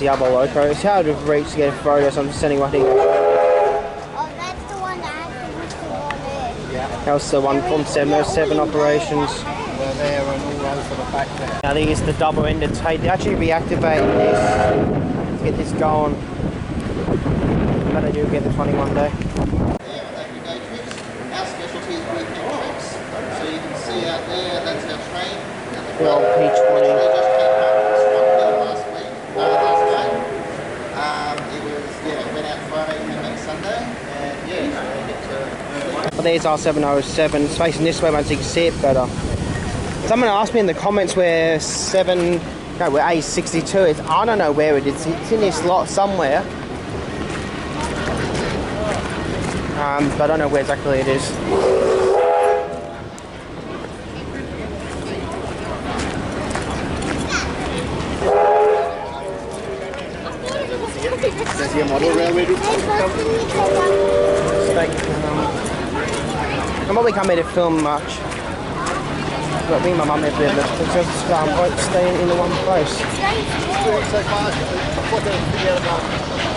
Diablo Loco. It's hard to reach to get a photo, so I'm just sending one here. Oh, that's the one that actually was the one there. Yeah. That was the one from 707 operations. They're there and all over the back there. I think it's the double-ended tape. They actually reactivated this to get this going. But I do get the 21 day. Yeah, that you go trips. Our specialty is weekend trips. So you can see out there, that's our train. The old They P20. just came up from Swanhill last week, last night. It went out Friday and next Sunday. And yeah, so they get to... Well, there's our 707. It's facing this way once you can see it better. Someone asked me in the comments where where A62 is. I don't know where it is. It's in this lot somewhere. But I don't know where exactly it is. There's your model railway. I'm probably come here to film much. But me and my mum have been just staying in the one place.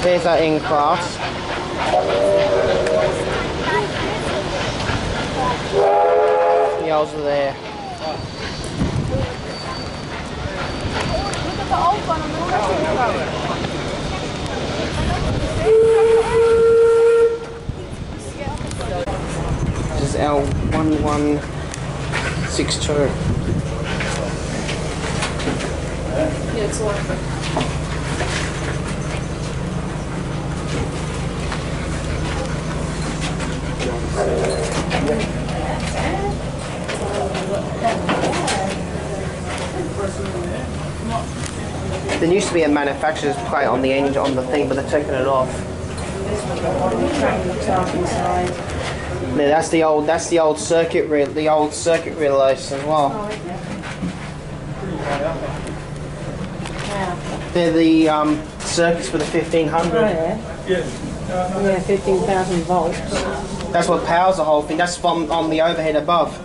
There's that in class. The owls are there. Look at the old one on the This is L1162. Yeah, it's like There used to be a manufacturer's plate on the end on the thing, but they're taking it off. Yeah, that's the old circuit relays as well. They're the circuits for the 1500. oh yeah. Yeah, 15,000 volts. That's what powers the whole thing. That's from on the overhead above.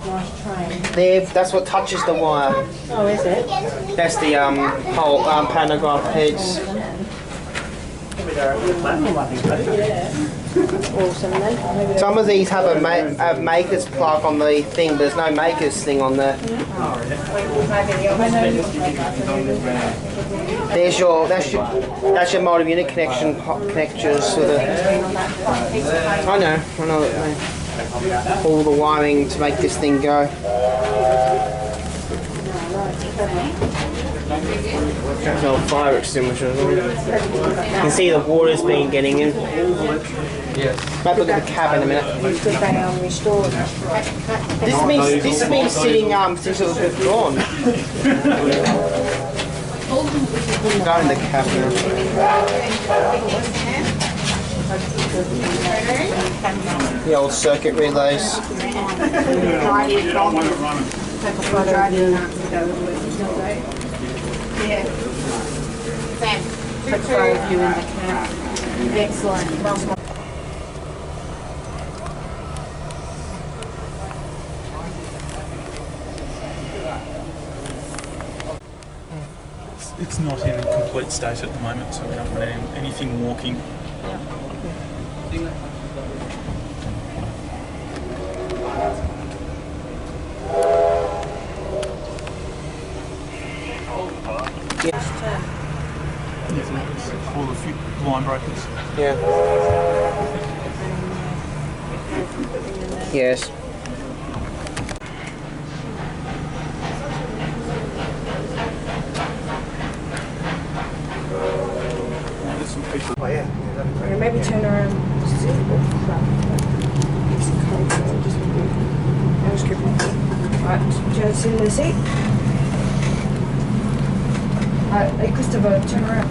Nice train. That's what touches the wire. Oh, is it? That's the whole pantograph heads. Awesome then. Some of these have a maker's plug on the thing, but there's no maker's thing on there. That's your modem unit connectors for the. I know. All the wiring to make this thing go. That's our fire extinguisher. You can see the water's been getting in. Yes. Might look at the cab in a minute. Good they restored. This has been sitting since it was withdrawn. Go in the cab now. The old circuit relays. Yeah. Sam. Photo of you in the cab. Excellent. It's not in a complete state at the moment, so we don't want anything walking. All the few line breakers. Yeah. Yes. Oh yeah. Yeah, maybe turn around. Right, do you want to sit in the seat? Hey Christopher, turn around.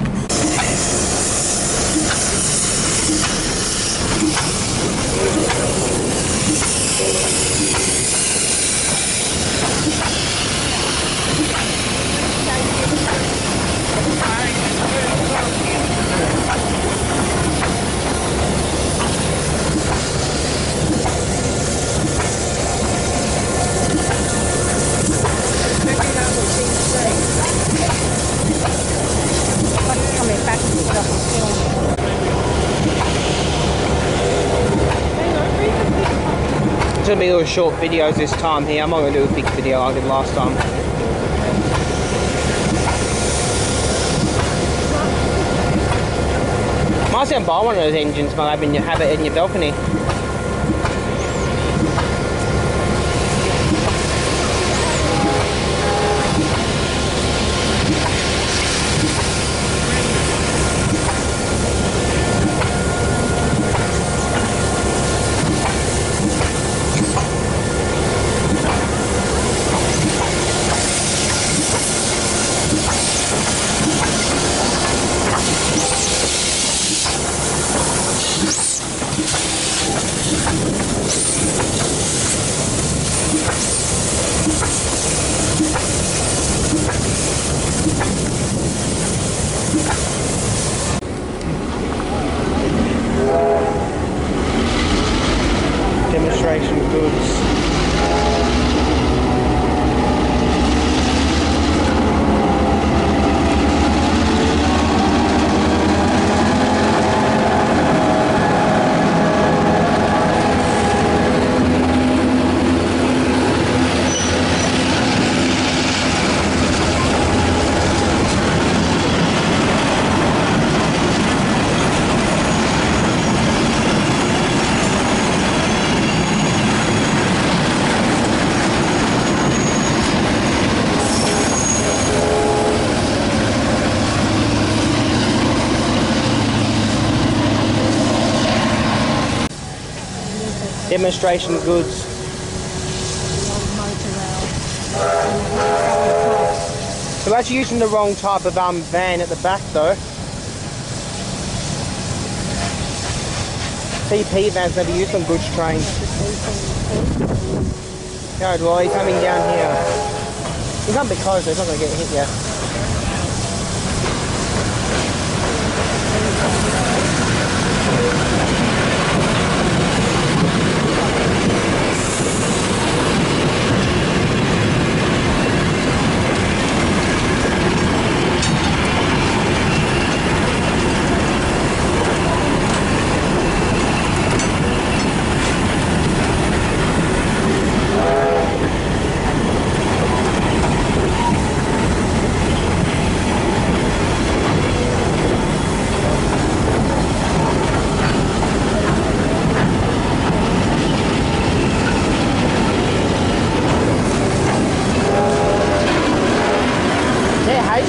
gonna be little short videos this time here. I'm not gonna do a big video like I did last time. Might as well buy one of those engines, maybe, and you have it in your balcony. Demonstration goods. Demonstration goods. So that's using the wrong type of van at the back though. CP vans never used on goods trains. No, well, he's coming down here. He can't be close, he's not going to get hit yet.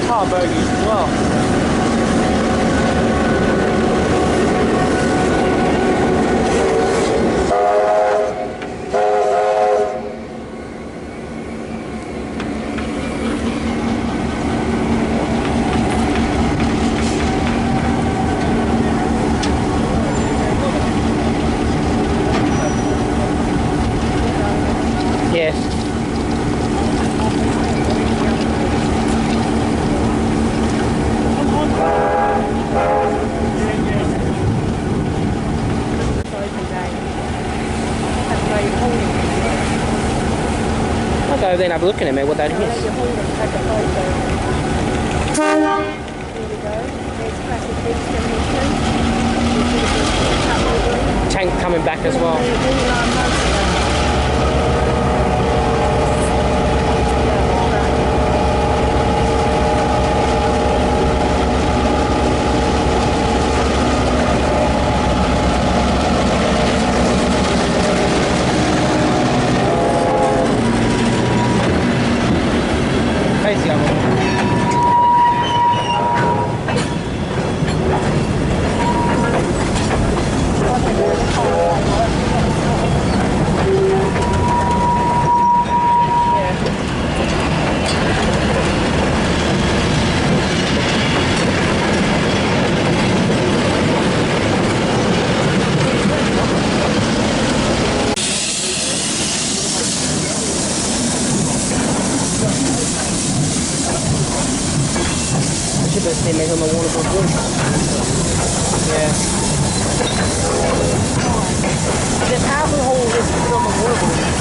Car bogies as well. Yes. I'll go then have a look at it, what that is. Tank coming back as well. They make on the waterboard wood. Yeah. There's half the whole this is on the waterboard.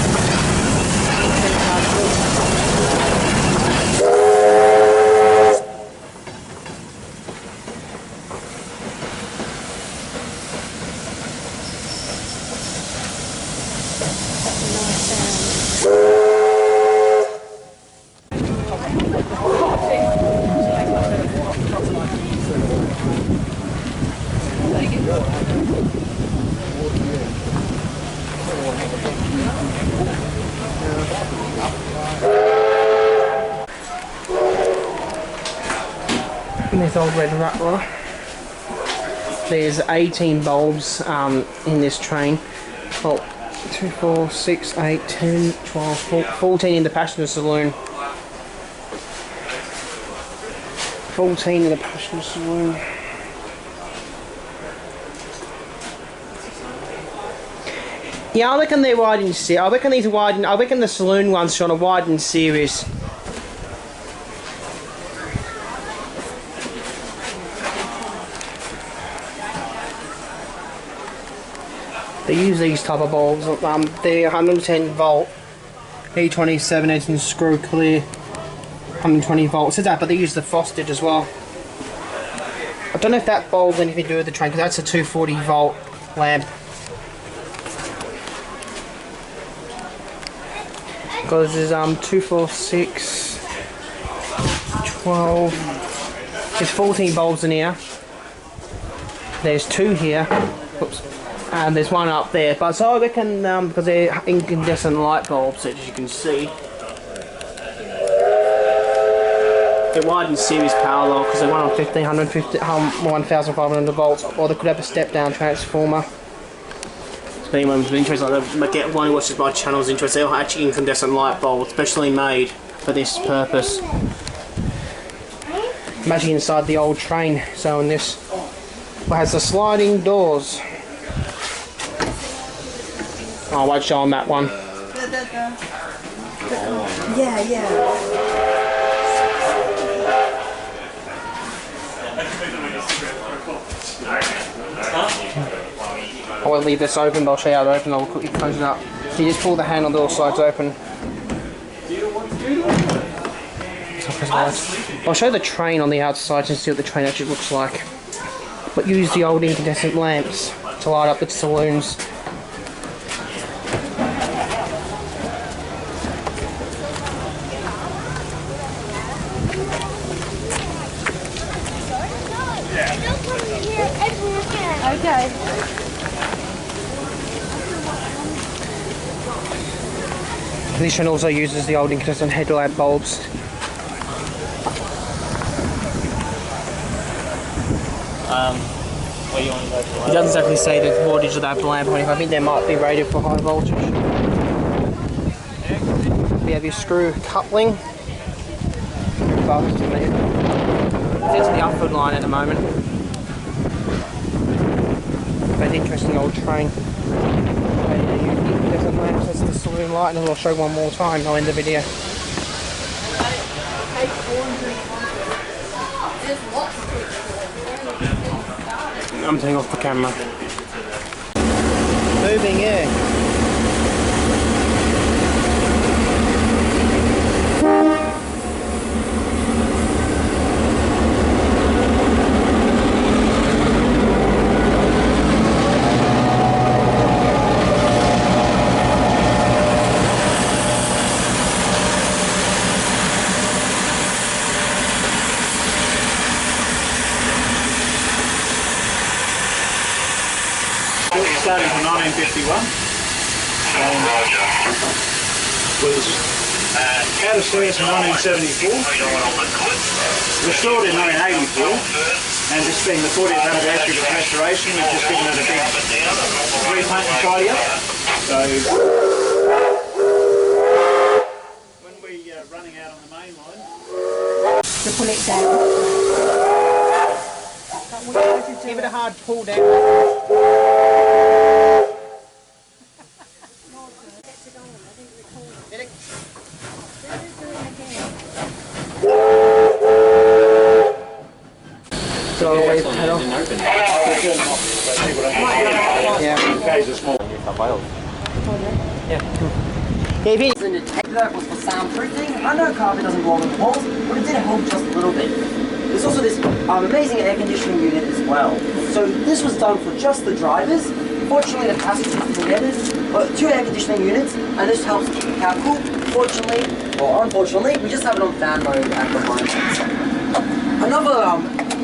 this old red Rattler. There's 18 bulbs in this train. Oh, 2, 4, 6, 8, 10, 12, 14 in the passenger saloon. 14 in the passenger saloon. Yeah, I reckon they're widened series. I reckon these are widened. I reckon the saloon one's on a widened series. They use these type of bulbs. They're 110 volt, E27 engine screw clear, 120 volts. Is that? But they use the frosted as well. I don't know if that bulb's anything to do with the train because that's a 240 volt lamp. Because there's 2, 4, 6, 12. There's 14 bulbs in here. There's 2 here. Oops. And there's one up there. But so I reckon because they're incandescent light bulbs, as you can see. They're widened series parallel because they run on 1,500 volts, or they could have a step down transformer. If anyone's interested, like get one who watches my channel's interested, they're actually incandescent light bulbs, specially made for this purpose. Imagine inside the old train. So in this, it has the sliding doors. Oh, I won't show on that one. Yeah. I won't leave this open, but I'll show you how to open. I'll quickly close it up. You just pull the handle, the door slides open. I'll show the train on the outside and see what the train actually looks like. But use the old incandescent lamps to light up the saloons. Okay. This one also uses the old incandescent headlamp bulbs. Where you want to go to? It doesn't exactly say the voltage of that lamp or anything. I think they might be rated for high voltage. We have your screw coupling. It's the upward line at the moment. But an interesting old train. Incandescent lamps, that's the saloon light, and I'll show one more time. I'll end the video. I'm taking off the camera. Moving, yeah. Starting from 1951 and was out of service in 1974, restored in 1984, and this being the 40th anniversary of its restoration, we've just given it a big repaint and tidy up. So when we're running out on the main line, To pull it down. Give it a hard pull down. So always pedal. Yeah. Yeah, if you And the tape that was for soundproofing. I know carbon doesn't belong on the walls, but it did help just a little bit. There's also this amazing air conditioning unit as well. So this was done for just the drivers. Fortunately, the passengers didn't get it. But 2 air conditioning units, and this helps keep the car cool. Fortunately, or unfortunately, we just have it on fan mode at the moment. Another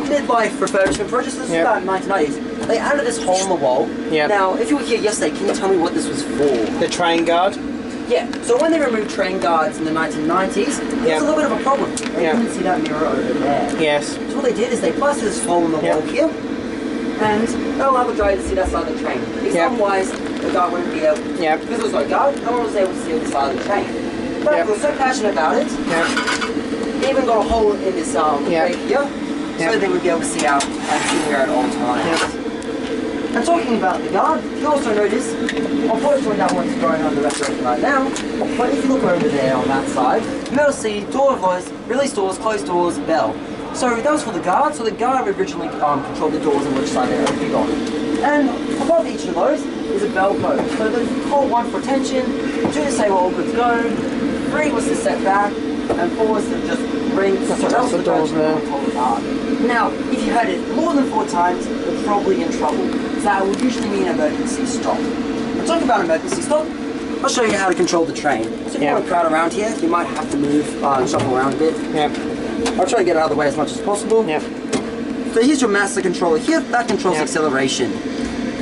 midlife refurbishment project. This is about 1990s. They added this hole in the wall. Yep. Now, if you were here yesterday, can you tell me what this was for? the train guard. Yeah, so when they removed train guards in the 1990s, there was a little bit of a problem. You can see that mirror over there. Yes. So what they did is they plastered this hole in the wall here, and they'll allow the driver to see that side of the train. Because otherwise, the guard wouldn't be able to. Because there was no guard, no one was able to see the side of the train. But they were so passionate about it, they even got a hole in this break here, so they would be able to see out and see here at all times. And talking about the guard, you also notice, unfortunately that one's going under restoration right now, but if you look over there on that side, you'll be able to see door closed, release doors, closed doors, bell. So that was for the guard, so the guard originally controlled the doors and which side they would be on. And above each of those is a bell code. So the call 1 for attention, 2 to say well all goods go, 3 was to set back, and 4 was to just ring. So that was the doors there. Now, if you had it more than 4 times, you're probably in trouble. So that would usually mean emergency stop. I'm talking about emergency stop. I'll show you how to control the train. So if you want to crowd around here, you might have to move, shuffle around a bit. I'll try to get out of the way as much as possible. So here's your master controller here, that controls acceleration.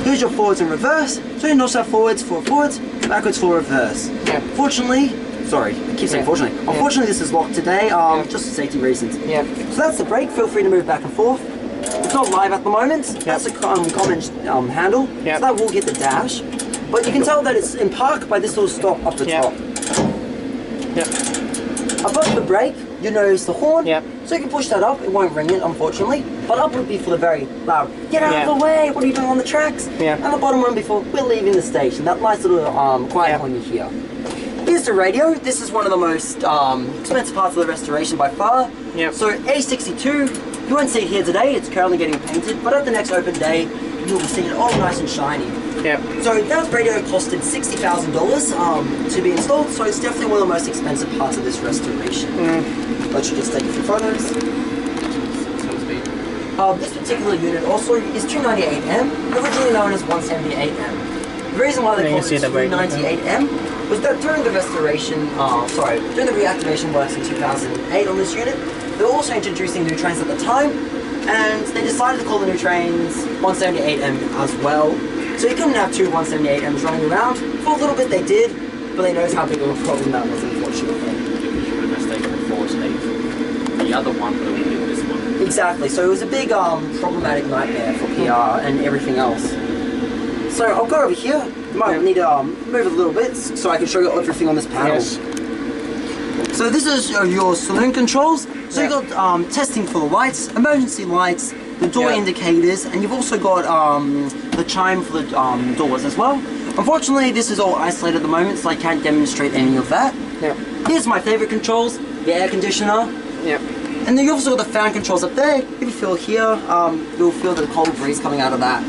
Here's your forwards and reverse. So you also have forwards for forwards, backwards for reverse. Fortunately, sorry, I keep saying fortunately. Unfortunately this is locked today, just for safety reasons. So that's the brake, feel free to move back and forth. It's not live at the moment, that's a common handle, so that will get the dash. But you can tell that it's in park by this little stop up the top. Above the brake, you notice the horn, so you can push that up, it won't ring it unfortunately, but up would be for the very loud, get out of the way, what are you doing on the tracks? And the bottom one before, we're leaving the station, that nice little quiet horn you hear. Here's the radio, this is one of the most expensive parts of the restoration by far. So A62, you won't see it here today, it's currently getting painted, but at the next open day, you'll be seeing it all nice and shiny. So that radio costed $60,000 to be installed, so it's definitely one of the most expensive parts of this restoration. Let you just take a few photos. This particular unit also is 298M, originally known as 178M. The reason why they called it 298M was that during the restoration, during the reactivation works in 2008 on this unit, they were also introducing new trains at the time, and they decided to call the new trains 178M as well. So you couldn't have 2 178Ms running around. For a little bit they did, but they noticed how big of a problem that was, unfortunately. The other one, but we did this one. Exactly, so it was a big problematic nightmare for PR and everything else. So I'll go over here. You might need to move a little bit so I can show you everything on this panel. So this is your saloon controls. So you've got testing for the lights, emergency lights, the door indicators, and you've also got the chime for the doors as well. Unfortunately, this is all isolated at the moment, so I can't demonstrate any of that. Here's my favorite controls, the air conditioner. And then you also got the fan controls up there. If you feel here, you'll feel the cold breeze coming out of that.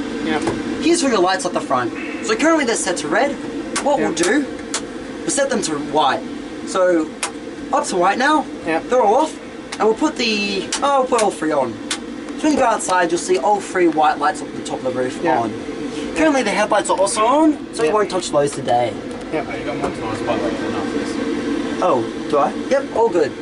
Here's for your lights at the front. So currently they're set to red. What we'll do, we'll set them to white. So up to white now, they're all off, and we'll put we'll put all 3 on. So when you go outside, you'll see all 3 white lights up the top of the roof on. Currently the headlights are also on, so you won't touch those today. Oh, you got one nice by like enough this. Oh, do I? Yep, all good.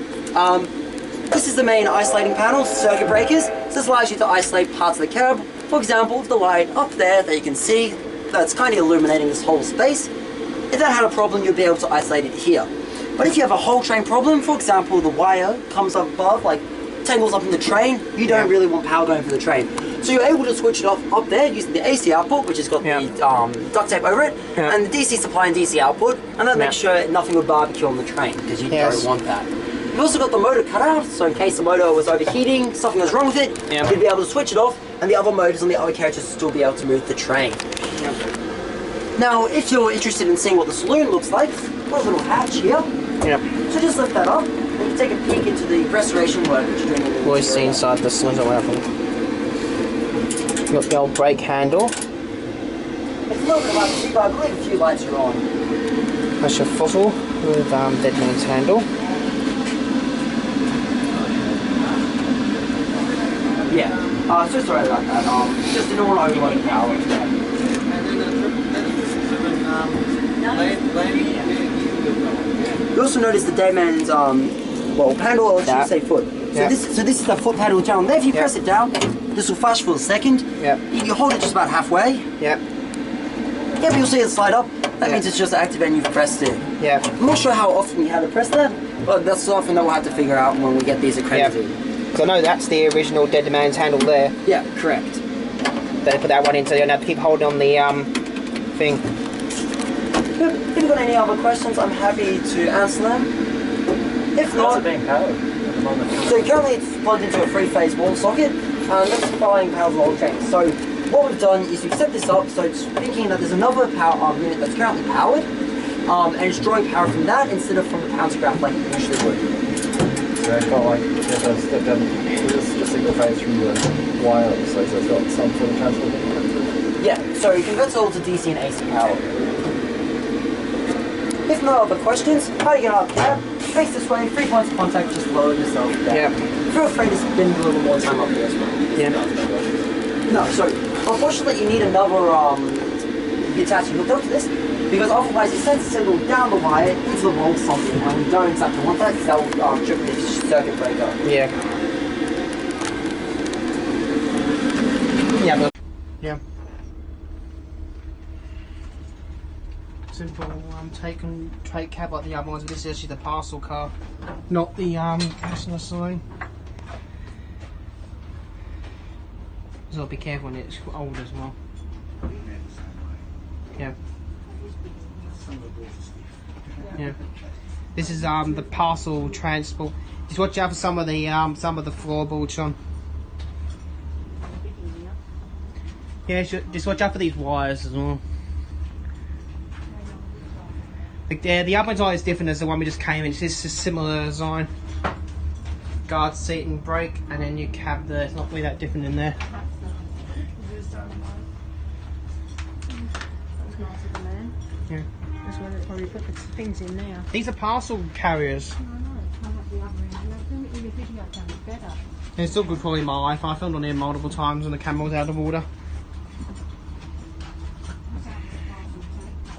This is the main isolating panel, circuit breakers. So this allows you to isolate parts of the cab. For example, the light up there that you can see, that's kind of illuminating this whole space. If that had a problem, you'd be able to isolate it here. But if you have a whole train problem, for example, the wire comes up above, like tangles up in the train, you don't really want power going for the train. So you're able to switch it off up there using the AC output, which has got the duct tape over it, and the DC supply and DC output, and that makes sure nothing would barbecue on the train, because you don't want that. You've also got the motor cut out, so in case the motor was overheating, something was wrong with it, you'd be able to switch it off, and the other motors on the other carriages would still be able to move the train. Now, if you're interested in seeing what the saloon looks like, got a little hatch here. So just lift that up, and you take a peek into the restoration work which you're doing in the Always see inside the saloon or whatever. You've got the old brake handle. It's a little bit hard to see, but I believe a few lights are on. That's your throttle with dead man's handle. So sorry about that. Just a normal overloading power. You also notice the deadman's handle, or should say foot. So this is the foot pedal down there. If you press it down, this will flash for a second. You hold it just about halfway. Get Yep, you'll see it slide up. That means it's just active and you've pressed it. Yeah. I'm not sure how often you have to press that, but that's something that we'll have to figure out when we get these accredited. Because I know that's the original Dead Man's handle there. Yeah, correct. They put that one in so you don't have to keep holding on the thing. Yep. If you've got any other questions, I'm happy to answer them. If How's not, it being powered at the moment? so currently it's plugged into a 3-phase wall socket, and that's supplying power to the oil chain. So what we've done is we've set this up so it's thinking that there's another power unit that's currently powered, and it's drawing power from that instead of from the pantograph like it usually would. So it's got like, you have to step down the single phase from the wire, so it's got some sort of transport. Yeah, so it converts it all to DC and AC power. If no other questions, how do you get out of the cab? Face this way, 3 points of contact, just lower yourself down. Yeah. Feel free to spend a little more time up here as well. Yeah. No, so unfortunately you need another Hitachi hooked up to this, because otherwise it sends a signal down the wire into the wrong socket, and we don't exactly want that because that will trip the circuit breaker. Yeah. Yeah, but yeah. Simple take cab like the other ones, but this is actually the parcel car, not the passenger saloon. So be careful when it's old as well. Yeah. Yeah. This is the parcel transport. Just watch out for some of the floorboards on. Yeah, just watch out for these wires as well. Like the other design is different as the one we just came in. It's just a similar design. Guard seat and brake, and then your cab there. It's not really that different in there. Yeah. That's where they probably put the things in now. These are parcel carriers. It's still good quality in my life. I filmed on here multiple times when the camera was out of order.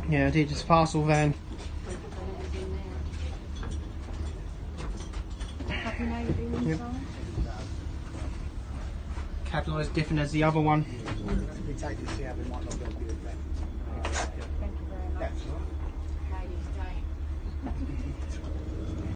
Yeah, I did. It's a parcel van. Yep. Capital is different as the other one.